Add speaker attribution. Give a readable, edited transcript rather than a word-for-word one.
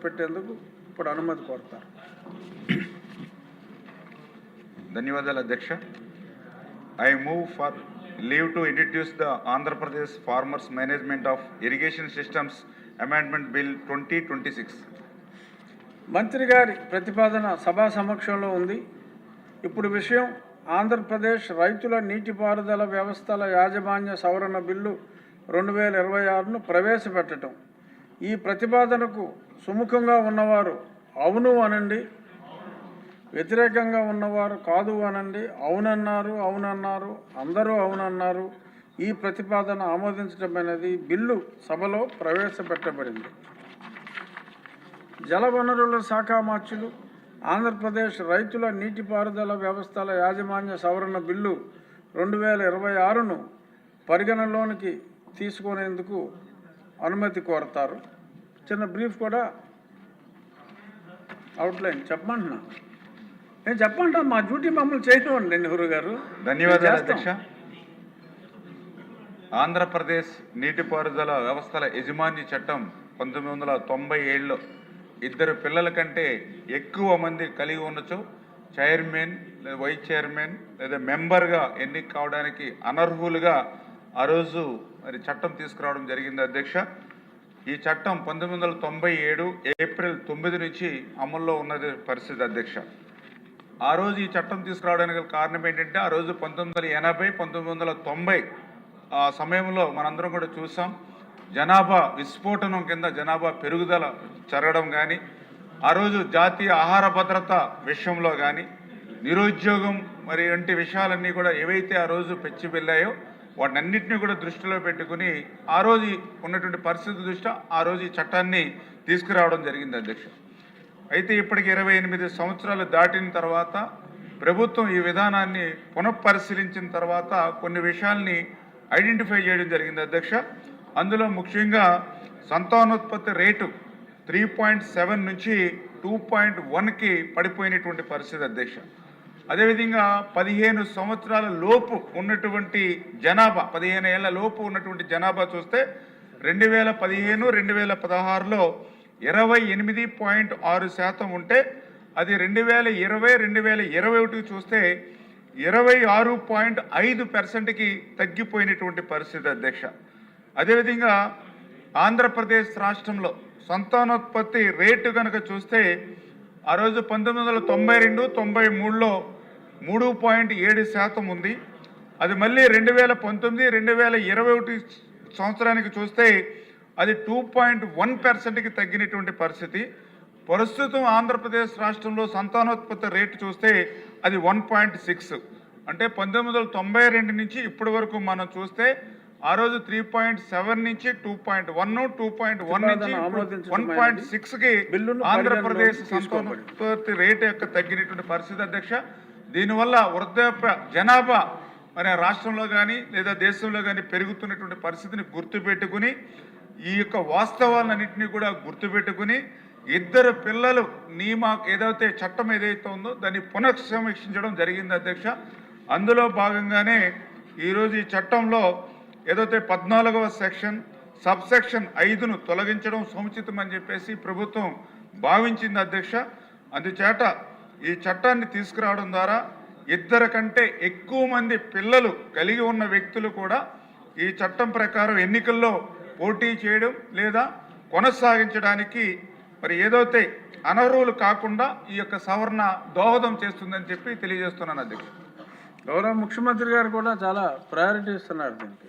Speaker 1: పెట్టేందుకు ఇప్పుడు అనుమతి కోరుతారు.
Speaker 2: ధన్యవాదాలు అధ్యక్ష. I move for leave to introduce the Andhra Pradesh Farmers Management of Irrigation Systems Amendment Bill 2026.
Speaker 1: మంత్రి గారి ప్రతిపాదన సభా సమక్షంలో ఉంది. ఇప్పుడు విషయం ఆంధ్రప్రదేశ్ రైతుల నీటిపారుదల వ్యవస్థల యాజమాన్య సవరణ బిల్లు 2026ను ప్రవేశపెట్టడం. ఈ ప్రతిపాదనకు సుముఖంగా ఉన్నవారు అవును అనండి, వ్యతిరేకంగా ఉన్నవారు కాదు అనండి. అవునన్నారు, అందరూ అవునన్నారు. ఈ ప్రతిపాదన ఆమోదించడం అనేది బిల్లు సభలో ప్రవేశపెట్టబడింది. జలవనరుల శాఖ మార్చులు ఆంధ్రప్రదేశ్ రైతుల నీటిపారుదల వ్యవస్థల యాజమాన్య సవరణ బిల్లు 2026ను పరిగణలోనికి తీసుకునేందుకు అనుమతి కోరతారు. చిన్న బ్రీఫ్ కూడా అవుట్లైన్ చెప్పమంటున్నా. నేను చెప్పంటా, మా డ్యూటీ మమ్మల్ని చేయనివ్వండి నెహ్రూ గారు.
Speaker 2: ధన్యవాదాలు అధ్యక్ష. ఆంధ్రప్రదేశ్ నీటిపారుదల వ్యవస్థల యజమాని చట్టం 1997లో ఇద్దరు పిల్లల కంటే ఎక్కువ మంది కలిగి ఉండొచ్చు చైర్మన్ లేదా వైస్ చైర్మన్ లేదా మెంబర్గా ఎన్నిక కావడానికి అనర్హులుగా ఆ రోజు మరి చట్టం తీసుకురావడం జరిగింది అధ్యక్ష. ఈ చట్టం 1997 ఏప్రిల్ 9 నుంచి అమల్లో ఉన్నది పరిస్థితి అధ్యక్ష. ఆ రోజు ఈ చట్టం తీసుకురావడానికి కారణం ఏంటంటే ఆ రోజు 1980, 1990 ఆ సమయంలో మనందరం కూడా చూసాం. జనాభా విస్ఫోటనం కింద జనాభా పెరుగుదల జరగడం కానీ, ఆ రోజు జాతీయ ఆహార భద్రత విషయంలో కానీ, నిరుద్యోగం మరి వంటి విషయాలన్నీ కూడా ఏవైతే ఆ రోజు పెచ్చి వెళ్ళాయో వాటన్నిటిని కూడా దృష్టిలో పెట్టుకుని ఆ రోజు ఉన్నటువంటి పరిస్థితి దృష్ట్యా ఆ రోజు ఈ చట్టాన్ని తీసుకురావడం జరిగింది అధ్యక్ష. అయితే ఇప్పటికి 28 సంవత్సరాలు దాటిన తర్వాత ప్రభుత్వం ఈ విధానాన్ని పునఃపరిశీలించిన తర్వాత కొన్ని విషయాల్ని ఐడెంటిఫై చేయడం జరిగింది అధ్యక్ష. అందులో ముఖ్యంగా సంతానోత్పత్తి రేటు 3.7 నుంచి 2.1కి పడిపోయినటువంటి పరిస్థితి అధ్యక్ష. అదేవిధంగా 15 సంవత్సరాల లోపు ఉన్నటువంటి జనాభా, 15 ఏళ్ల లోపు ఉన్నటువంటి జనాభా చూస్తే 2015, 2016లో 28.6% ఉంటే అది 2020, 2021 చూస్తే 26.5%కి తగ్గిపోయినటువంటి పరిస్థితి అధ్యక్ష. అదేవిధంగా ఆంధ్రప్రదేశ్ రాష్ట్రంలో సంతానోత్పత్తి రేటు కనుక చూస్తే ఆ రోజు 1992, 93లో 3.7% ఉంది. అది మళ్ళీ 2019, 2021 సంవత్సరానికి చూస్తే అది 2.1%కి తగ్గినటువంటి పరిస్థితి. ప్రస్తుతం ఆంధ్రప్రదేశ్ రాష్ట్రంలో సంతానోత్పత్తి రేటు చూస్తే అది 1.6. అంటే 1992 నుంచి ఇప్పటి వరకు మనం చూస్తే ఆ రోజు 3.7 నుంచి 2.1, 2.1 నుంచి 1.6కి ఆంధ్రప్రదేశ్ సంతానోత్పత్తి రేటు యొక్క తగ్గినటువంటి పరిస్థితి అధ్యక్ష. దీనివల్ల వృద్ధాప్య జనాభా మన రాష్ట్రంలో కానీ లేదా దేశంలో కానీ పెరుగుతున్నటువంటి పరిస్థితిని గుర్తుపెట్టుకుని ఈ యొక్క వాస్తవాలన్నింటినీ కూడా గుర్తుపెట్టుకుని ఇద్దరు పిల్లలు ఏదైతే చట్టం ఏదైతే ఉందో దాన్ని పునఃసమీక్షించడం జరిగింది అధ్యక్ష. అందులో భాగంగానే ఈరోజు ఈ చట్టంలో ఏదైతే 14వ సెక్షన్ సబ్సెక్షన్ 5ను తొలగించడం సముచితమని చెప్పేసి ప్రభుత్వం భావించింది అధ్యక్ష. అందుచేత ఈ చట్టాన్ని తీసుకురావడం ద్వారా ఇద్దరు కంటే ఎక్కువ మంది పిల్లలు కలిగి ఉన్న వ్యక్తులు కూడా ఈ చట్టం ప్రకారం ఎన్నికల్లో పోటీ చేయడం లేదా కొనసాగించడానికి మరి ఏదైతే అనర్హులు కాకుండా ఈ యొక్క సవరణ దోహదం చేస్తుందని చెప్పి తెలియజేస్తున్నాను అధ్యక్ష.
Speaker 1: గౌరవ ముఖ్యమంత్రి గారు కూడా చాలా ప్రయారిటీ ఇస్తున్నారు దీనికి.